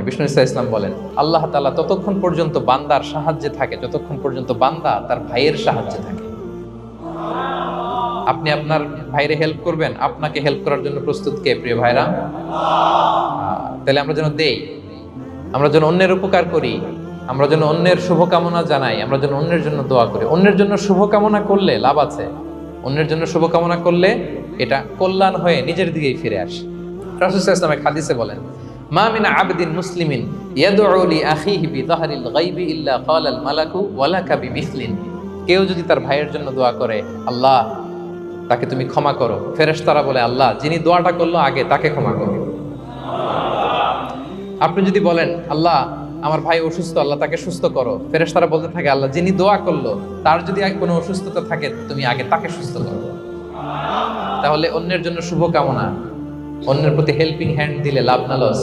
বিষ্ণু ইসলাম বলেন, আল্লাহ তাআলা ততক্ষণ পর্যন্ত বান্দার সাহায্যে থাকে যতক্ষণ পর্যন্ত বান্দা তার ভাইয়ের সাহায্যে থাকে। আপনি আপনার ভাইরে হেল্প করবেন, আপনাকে হেল্প করার জন্য প্রস্তুত কে প্রিয় ভাইরা? তাহলে আমরা যেন দেই, আমরা যেন অন্যের উপকার করি, আমরা যেন অন্যের শুভকামনা জানাই, আমরা যেন অন্যের জন্য দোয়া করি। অন্যের জন্য শুভকামনা করলে লাভ আছে, অন্যের জন্য শুভকামনা করলে এটা কল্যাণ হয়ে নিজের দিকেই ফিরে আসে। রাসূল সাল্লাল্লাহু আলাইহি ওয়াসাল্লাম হাদিসে বলেন, মা মিন আবদিন মুসলিমিন ইয়াদউ লি আখিহি বিযাহরিল গায়বি ইল্লা ক্বালাল মালাকু ওয়ালাকা বিমিসলিন। কেউ যদি তার ভাইয়ের জন্য দোয়া করে, আল্লাহ তাকে তুমি ক্ষমা করো, ফেরেশতারা বলে, আল্লাহ যিনি দোয়াটা করলো আগে তাকে ক্ষমা করো। আপনি যদি বলেন, আল্লাহ আমার ভাই অসুস্থ, আল্লাহ তাকে সুস্থ করো, ফেরেশতারা বলতে থাকে, আল্লাহ যিনি দোয়া করলো তার যদি কোনো অসুস্থতা থাকে তুমি আগে তাকে সুস্থ করো। তাহলে অন্যের জন্য শুভকামনা, অন্যের প্রতি হেল্পিং হ্যান্ড দিলে লাভ না লস?